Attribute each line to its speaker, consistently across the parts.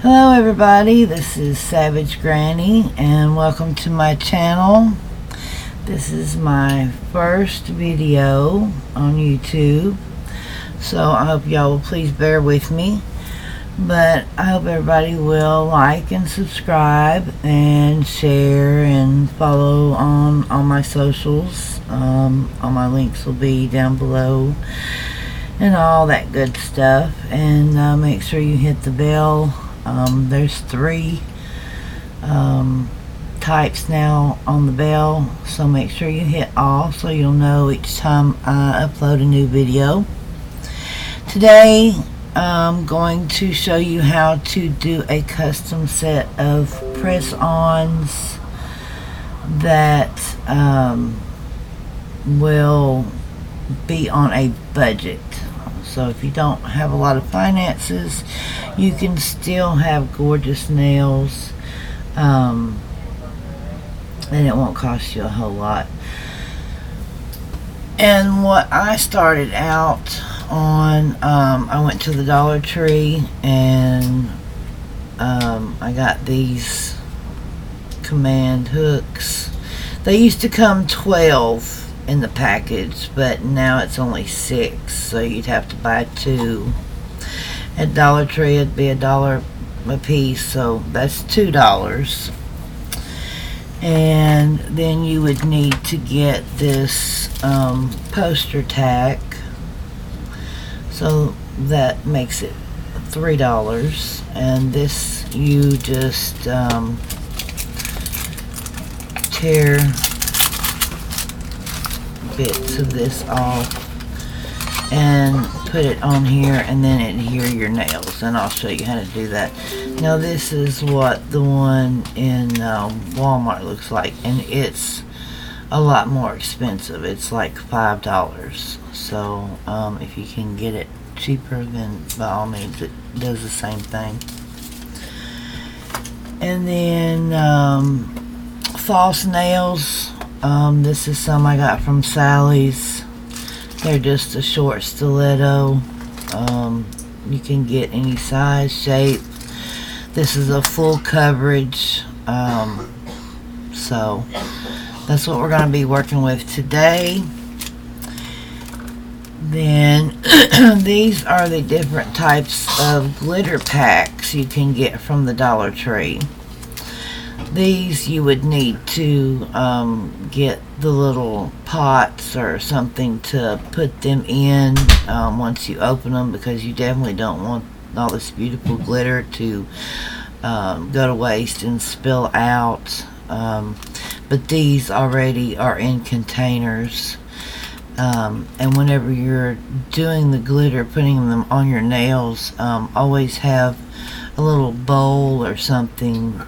Speaker 1: Hello everybody, this is Savage Granny and welcome to my channel. This is my first video on YouTube, so I hope y'all will please bear with me. But I hope everybody will like and subscribe and share and follow on all my socials. All my links will be down below and all that good stuff. And make sure you hit the bell. There's 3 types now on the bell, so make sure you hit all so you'll know each time I upload a new video. Today I'm going to show you how to do a custom set of press-ons that will be on a budget. So if you don't have a lot of finances, you can still have gorgeous nails, and it won't cost you a whole lot. And what I started out on, I went to the Dollar Tree and I got these command hooks. They used to come 12 in the package, but now it's only 6, so you'd have to buy 2. At Dollar Tree it'd be $1 a piece, so that's $2. And then you would need to get this poster tack, so that makes it $3. And this you just tear bits of this off and put it on here, and then adhere your nails, and I'll show you how to do that. Now this is what the one in Walmart looks like, and it's a lot more expensive. It's like $5. So if you can get it cheaper, then by all means it does the same thing. And then false nails. This is some I got from Sally's. They're just a short stiletto. You can get any size, shape. This is a full coverage. So that's what we're going to be working with today. Then these are the different types of glitter packs you can get from the Dollar Tree. These you would need to get the little pots or something to put them in once you open them, because you definitely don't want all this beautiful glitter to go to waste and spill out. But these already are in containers, and whenever you're doing the glitter, putting them on your nails, always have a little bowl or something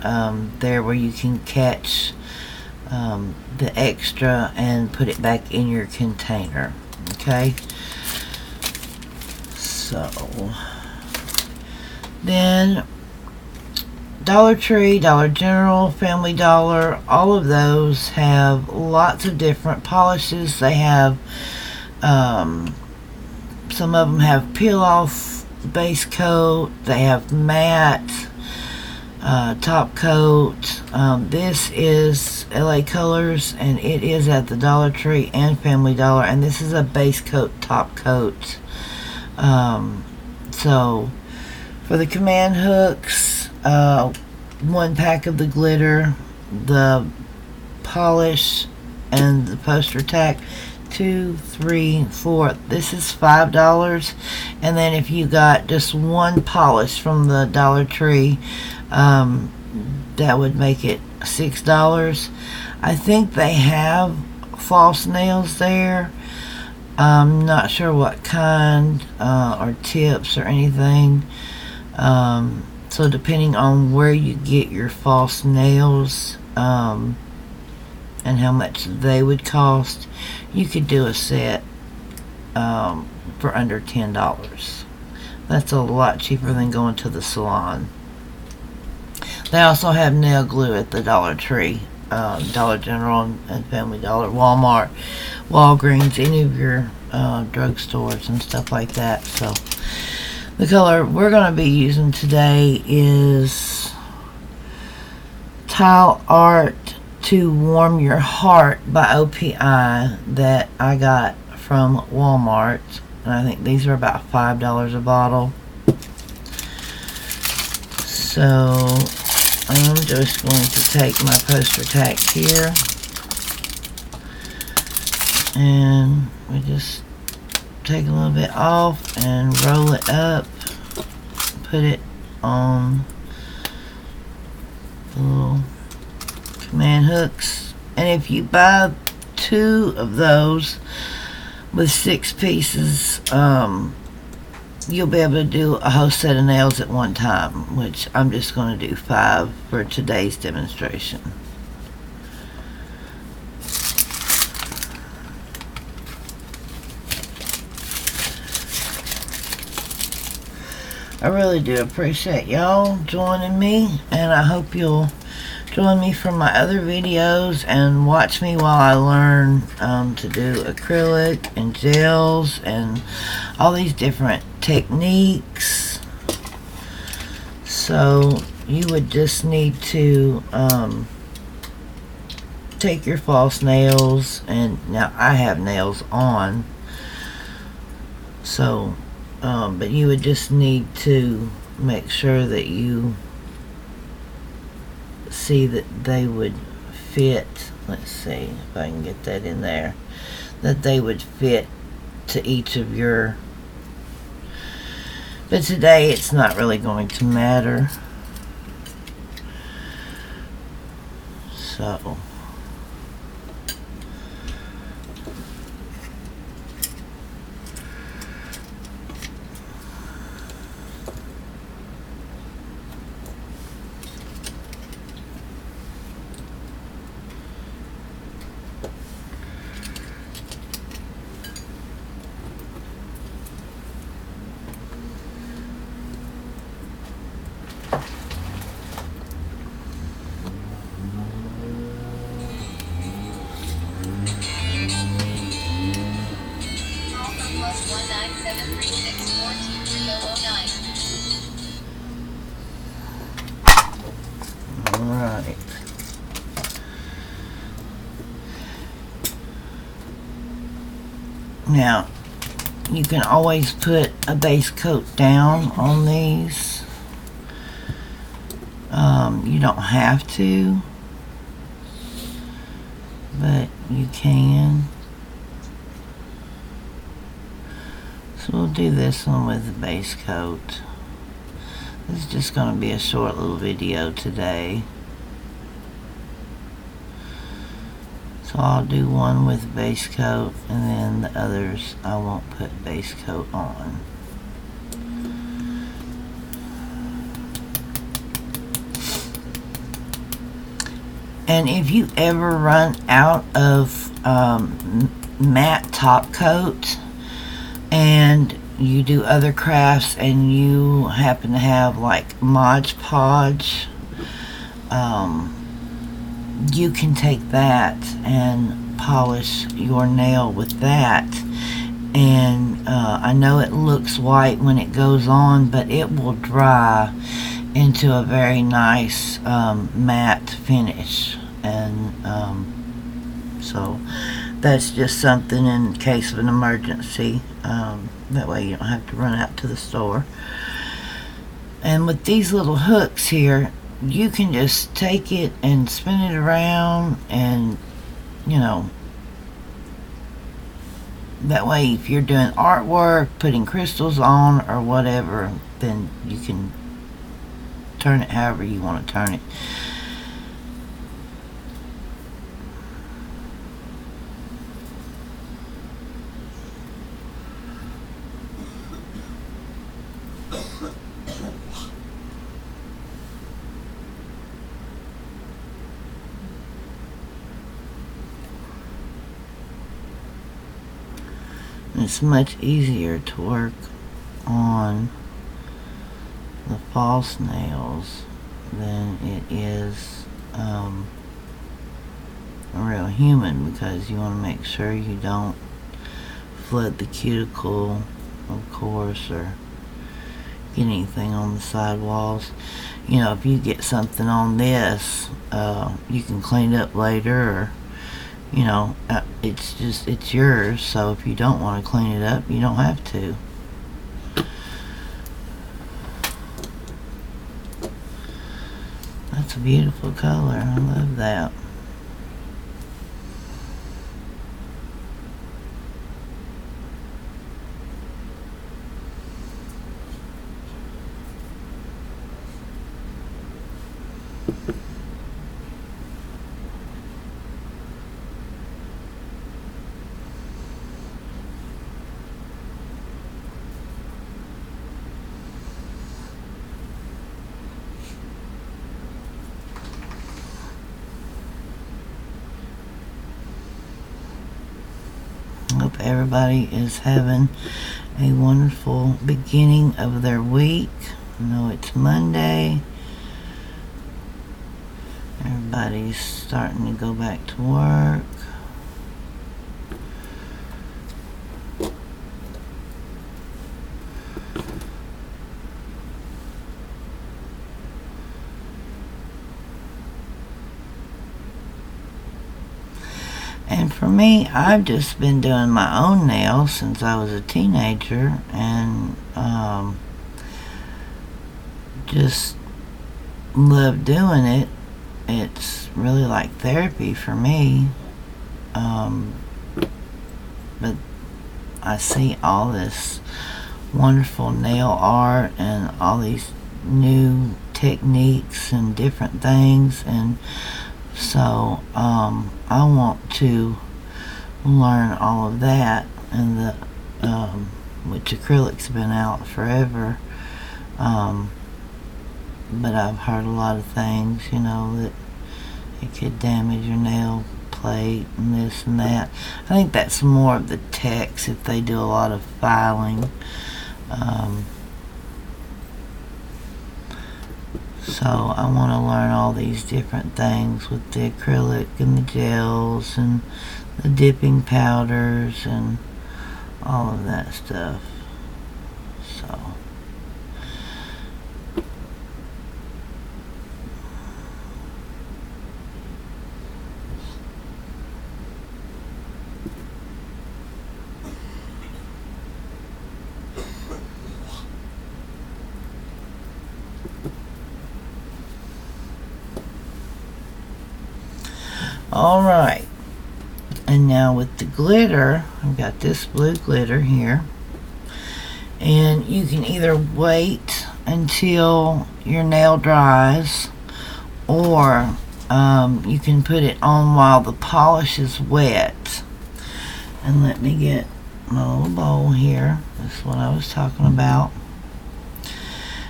Speaker 1: there where you can catch the extra and put it back in your container. Okay, so then Dollar Tree, Dollar General, Family Dollar, all of those have lots of different polishes. They have some of them have peel off base coat, they have matte top coat. This is LA Colors, and it is at the Dollar Tree and Family Dollar, and this is a base coat, top coat. So for the command hooks, 1 pack of the glitter, the polish, and the poster tack, 2, 3, 4. This is $5. And then if you got just 1 polish from the Dollar Tree, that would make it $6. I think they have false nails there. I'm not sure what kind, or tips or anything. So depending on where you get your false nails, and how much they would cost, you could do a set for under $10. That's a lot cheaper than going to the salon. They also have nail glue at the Dollar Tree, Dollar General and Family Dollar, Walmart, Walgreens, any of your drugstores and stuff like that. So The color we're going to be using today is Tile Art to Warm Your Heart by OPI that I got from Walmart. And I think these are about $5 a bottle. So I'm just going to take my poster tack here, and we just take a little bit off and roll it up, put it on the little command hooks. And if you buy 2 of those with 6 pieces, you'll be able to do a whole set of nails at one time, which I'm just going to do 5 for today's demonstration. I really do appreciate y'all joining me, and I hope you'll join me for my other videos and watch me while I learn to do acrylic and gels and all these different techniques. So you would just need to take your false nails, and now I have nails on, so but you would just need to make sure that you see that they would fit. Let's see if I can get that in there, that they would fit to each of your, but today it's not really going to matter. So alright. Now, you can always put a base coat down on these. You don't have to, but you can. So we'll do this one with the base coat. This is just going to be a short little video today. So I'll do one with base coat, and then the others I won't put base coat on. And if you ever run out of matte top coat and you do other crafts and you happen to have like Mod Podge, you can take that and polish your nail with that. And I know it looks white when it goes on, but it will dry into a very nice matte finish. And so that's just something in case of an emergency. That way you don't have to run out to the store. And with these little hooks here, you can just take it and spin it around, and you know, that way if you're doing artwork, putting crystals on or whatever, then you can turn it however you want to turn it. It's much easier to work on the false nails than it is a real human, because you want to make sure you don't flood the cuticle, of course, or get anything on the sidewalls. You know, if you get something on this, you can clean it up later, or, you know, it's yours, so if you don't want to clean it up, you don't have to. That's a beautiful color. I love that. Hope everybody is having a wonderful beginning of their week. I know it's Monday. Everybody's starting to go back to work. And for me, I've just been doing my own nails since I was a teenager, and just love doing it. It's really like therapy for me. But I see all this wonderful nail art and all these new techniques and different things, and so I want to learn all of that, and the which acrylic's been out forever, but I've heard a lot of things, you know, that it could damage your nail plate and this and that. I think that's more of the techs if they do a lot of filing. So I want to learn all these different things with the acrylic and the gels and the dipping powders and all of that stuff. So alright, and now with the glitter, I've got this blue glitter here, and you can either wait until your nail dries, or you can put it on while the polish is wet. And let me get my little bowl here. This is what I was talking about.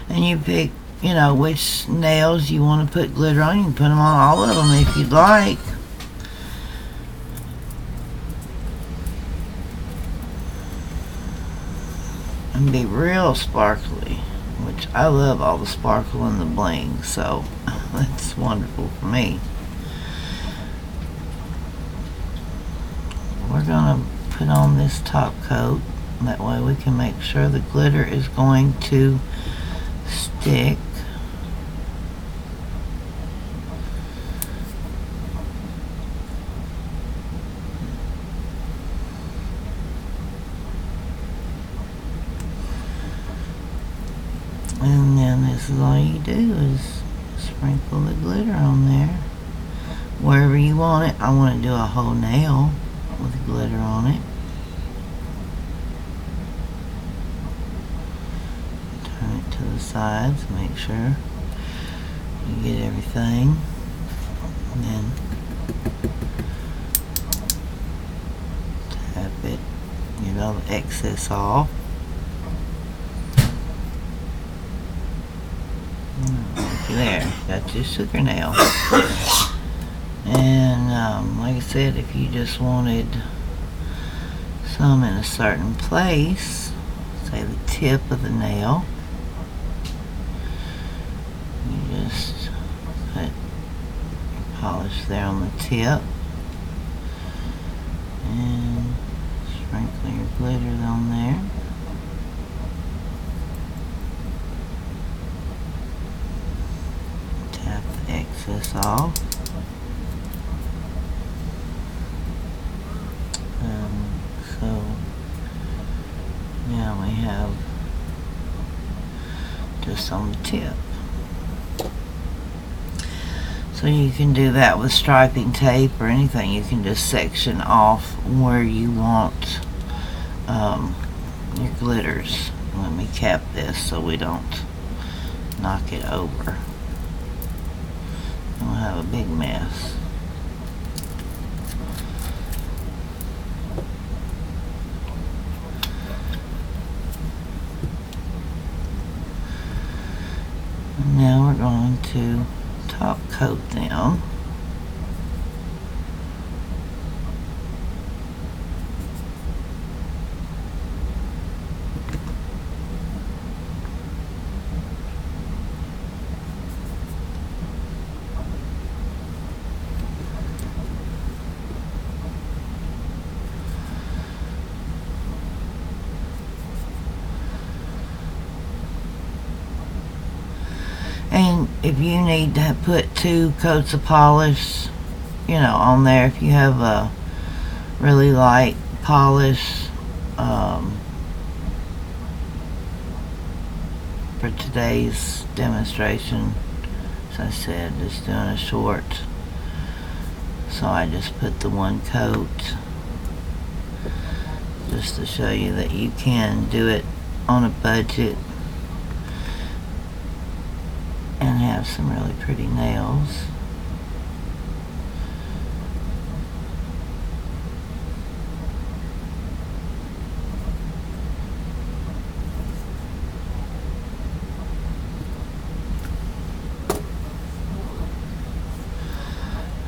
Speaker 1: And you pick, you know, which nails you want to put glitter on. You can put them on all of them if you'd like. And be real sparkly, which I love all the sparkle and the bling, so that's wonderful for me. We're gonna put on this top coat, that way we can make sure the glitter is going to stick. And then this is all you do is sprinkle the glitter on there wherever you want it. I want to do a whole nail with glitter on it. Turn it to the sides, make sure you get everything, and then tap it, get all the excess off. There, got your sugar nail. And like I said, if you just wanted some in a certain place, say the tip of the nail, you just put your polish there on the tip and sprinkle your glitter on there. got the excess off. So now we have just on the tip. So you can do that with striping tape or anything. You can just section off where you want your glitters. Let me cap this so we don't knock it over. We'll have a big mess. Now we're going to top coat them. And if you need to put 2 coats of polish, you know, on there, if you have a really light polish, for today's demonstration, as I said, just doing a short, so I just put the 1 coat just to show you that you can do it on a budget and have some really pretty nails.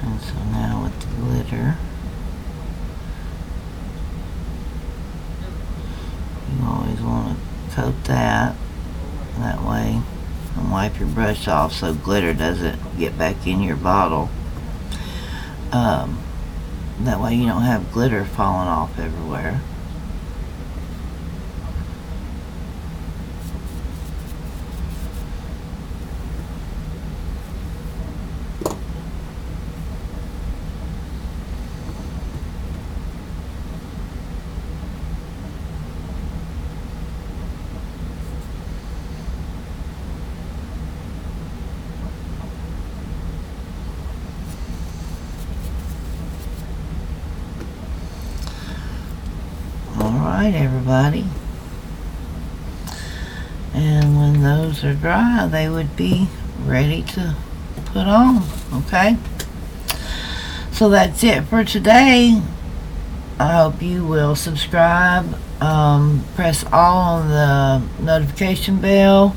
Speaker 1: And so now with the glitter, you always want to coat that way, and wipe your brush off so glitter doesn't get back in your bottle. That way you don't have glitter falling off everywhere. Alright, everybody. And when those are dry, they would be ready to put on. Okay? So that's it for today. I hope you will subscribe. Press all on the notification bell.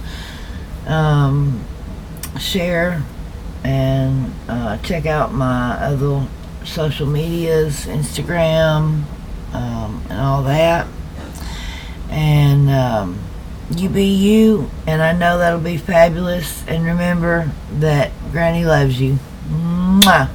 Speaker 1: Share. And check out my other social medias, Instagram, and all that. And you be you, and I know that'll be fabulous. And remember that Granny loves you. Mwah.